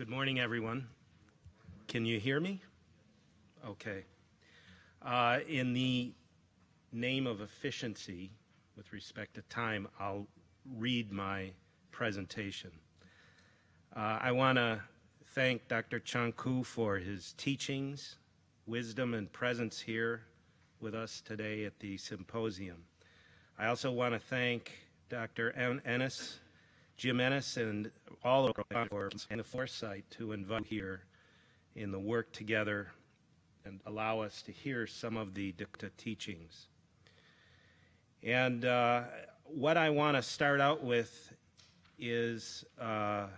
Good morning, everyone. Can you hear me? Okay. In the name of efficiency, with respect to time, I'll read my presentation. I want to thank Dr. Chanku for his teachings, wisdom, and presence here with us today at the symposium. I also want to thank Dr. Ennis, Jim Ennis, and all of us and the foresight to invite here in the work together and allow us to hear some of the teachings. And what I want to start out with is a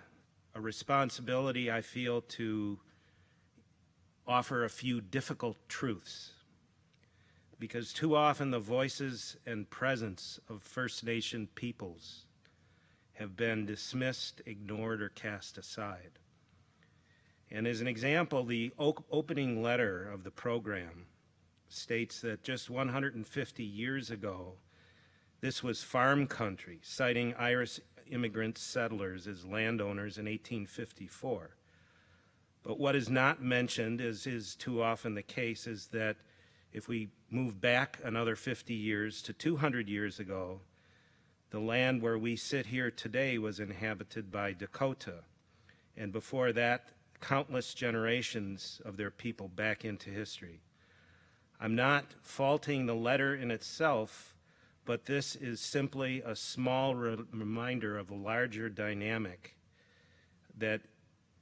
responsibility I feel to offer a few difficult truths, because too often the voices and presence of First Nation peoples have been dismissed, ignored, or cast aside. And as an example, the opening letter of the program states that just 150 years ago, this was farm country, citing Irish immigrant settlers as landowners in 1854. But what is not mentioned, as is too often the case, is that if we move back another 50 years to 200 years ago, the land where we sit here today was inhabited by Dakota, and before that, countless generations of their people back into history. I'm not faulting the letter in itself, but this is simply a small reminder of a larger dynamic that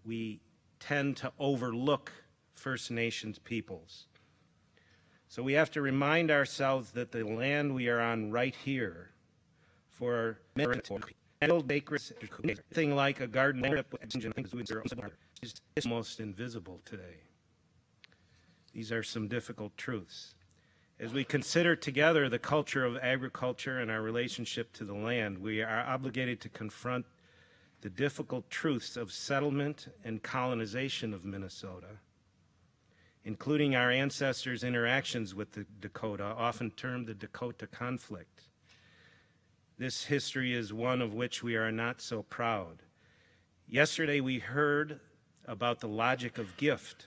we tend to overlook First Nations peoples. So we have to remind ourselves that the land we are on right here, for anything like a garden is almost invisible today. These are some difficult truths. As we consider together the culture of agriculture and our relationship to the land, we are obligated to confront the difficult truths of settlement and colonization of Minnesota, including our ancestors' interactions with the Dakota, often termed the Dakota conflict. This history is one of which we are not so proud. Yesterday we heard about the logic of gift.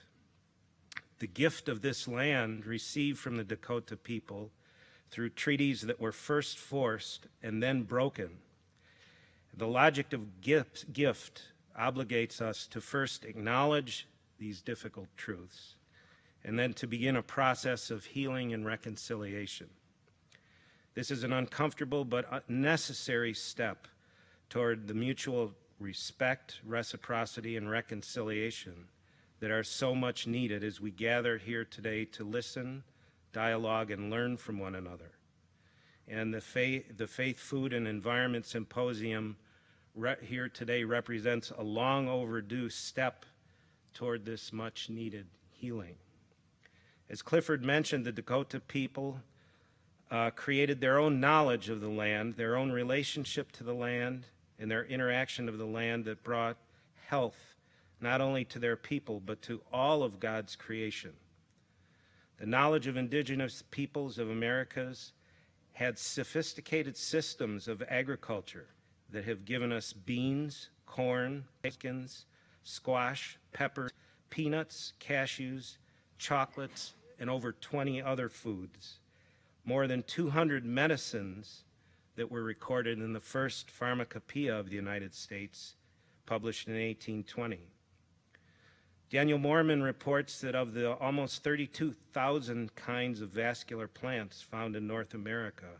The gift of this land received from the Dakota people through treaties that were first forced and then broken. The logic of gift obligates us to first acknowledge these difficult truths and then to begin a process of healing and reconciliation. This is an uncomfortable but necessary step toward the mutual respect, reciprocity, and reconciliation that are so much needed as we gather here today to listen, dialogue, and learn from one another. And the Faith, Food, and Environment Symposium here today represents a long overdue step toward this much needed healing. As Clifford mentioned, the Dakota people created their own knowledge of the land, their own relationship to the land, and their interaction of the land that brought health not only to their people, but to all of God's creation. The knowledge of indigenous peoples of Americas had sophisticated systems of agriculture that have given us beans, corn, pumpkins, squash, peppers, peanuts, cashews, chocolates, and over 20 other foods. More than 200 medicines that were recorded in the first pharmacopoeia of the United States, published in 1820. Daniel Moorman reports that of the almost 32,000 kinds of vascular plants found in North America,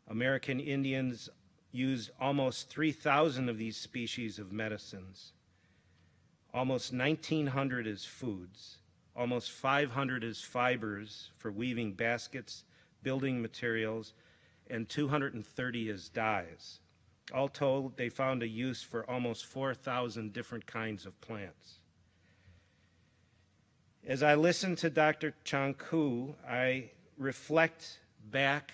American Indians used almost 3,000 of these species of medicines, almost 1,900 as foods, almost 500 as fibers for weaving baskets, building materials, and 230 as dyes. All told, they found a use for almost 4,000 different kinds of plants. As I listen to Dr. Chanku, I reflect back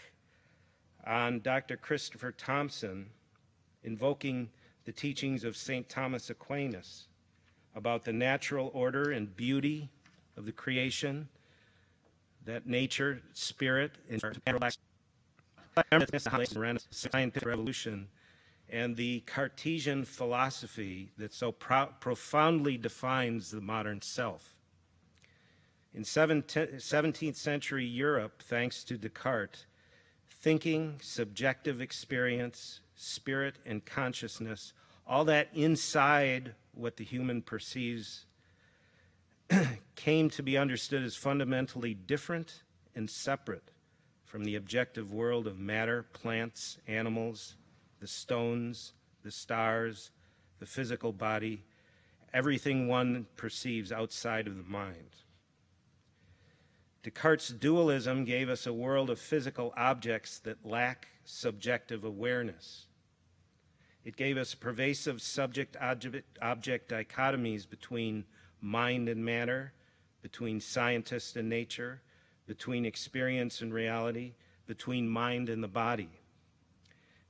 on Dr. Christopher Thompson invoking the teachings of St. Thomas Aquinas about the natural order and beauty of the creation, that nature, spirit, and scientific revolution, and the Cartesian philosophy that so profoundly defines the modern self. In 17th century Europe, thanks to Descartes, thinking, subjective experience, spirit, and consciousness, all that inside what the human perceives, came to be understood as fundamentally different and separate from the objective world of matter, plants, animals, the stones, the stars, the physical body, everything one perceives outside of the mind. Descartes' dualism gave us a world of physical objects that lack subjective awareness. It gave us pervasive subject-object dichotomies between mind and matter, between scientist and nature, between experience and reality, between mind and the body.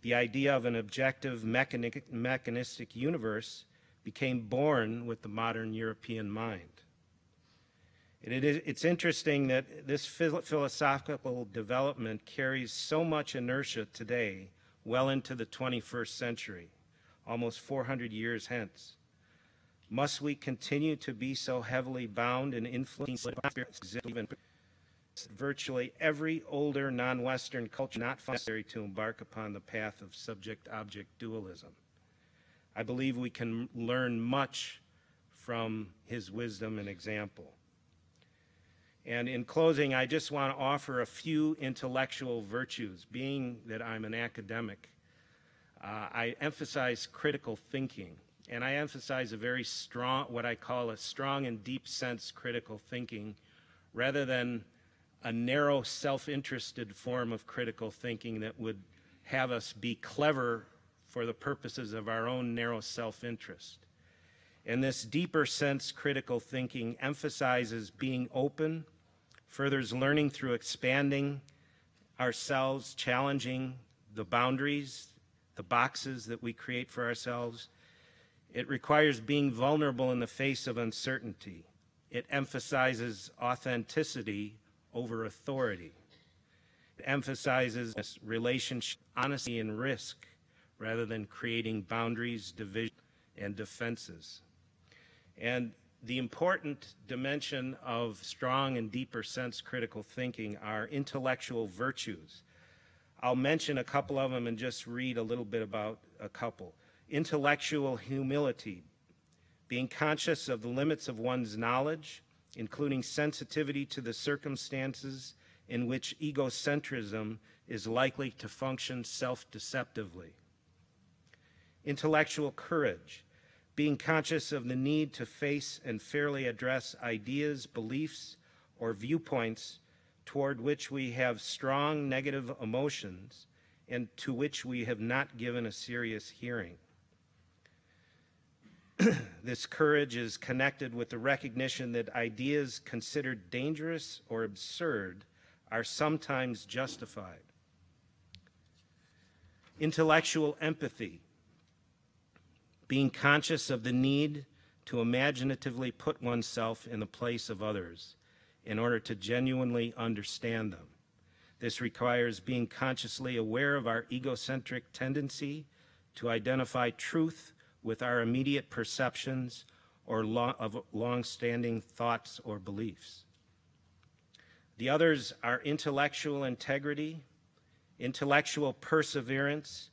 The idea of an objective mechanistic universe became born with the modern European mind. It's interesting that this philosophical development carries so much inertia today, well into the 21st century, almost 400 years hence. Must we continue to be so heavily bound and influenced by virtually every older non-Western culture not necessary to embark upon the path of subject-object dualism? I believe we can learn much from his wisdom and example. And in closing, I just want to offer a few intellectual virtues. Being that I'm an academic, I emphasize critical thinking, and I emphasize a very strong, what I call a strong and deep sense critical thinking, rather than a narrow, self-interested form of critical thinking that would have us be clever for the purposes of our own narrow self-interest. And this deeper sense critical thinking emphasizes being open, furthers learning through expanding ourselves, challenging the boundaries, the boxes that we create for ourselves. It requires being vulnerable in the face of uncertainty. It emphasizes authenticity over authority. It emphasizes relationship, honesty, and risk, rather than creating boundaries, division, and defenses. And the important dimension of strong and deeper sense critical thinking are intellectual virtues. I'll mention a couple of them and just read a little bit about a couple. Intellectual humility, being conscious of the limits of one's knowledge, including sensitivity to the circumstances in which egocentrism is likely to function self-deceptively. Intellectual courage, being conscious of the need to face and fairly address ideas, beliefs, or viewpoints toward which we have strong negative emotions and to which we have not given a serious hearing. This courage is connected with the recognition that ideas considered dangerous or absurd are sometimes justified. Intellectual empathy, being conscious of the need to imaginatively put oneself in the place of others in order to genuinely understand them. This requires being consciously aware of our egocentric tendency to identify truth with our immediate perceptions or of long-standing thoughts or beliefs. The others are intellectual integrity, intellectual perseverance,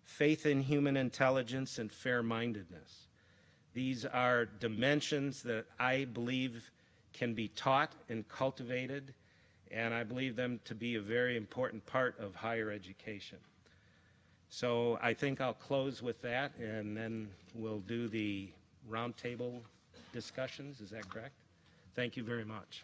faith in human intelligence, and fair-mindedness. These are dimensions that I believe can be taught and cultivated, and I believe them to be a very important part of higher education. So I think I'll close with that, and then we'll do the roundtable discussions. Is that correct? Thank you very much.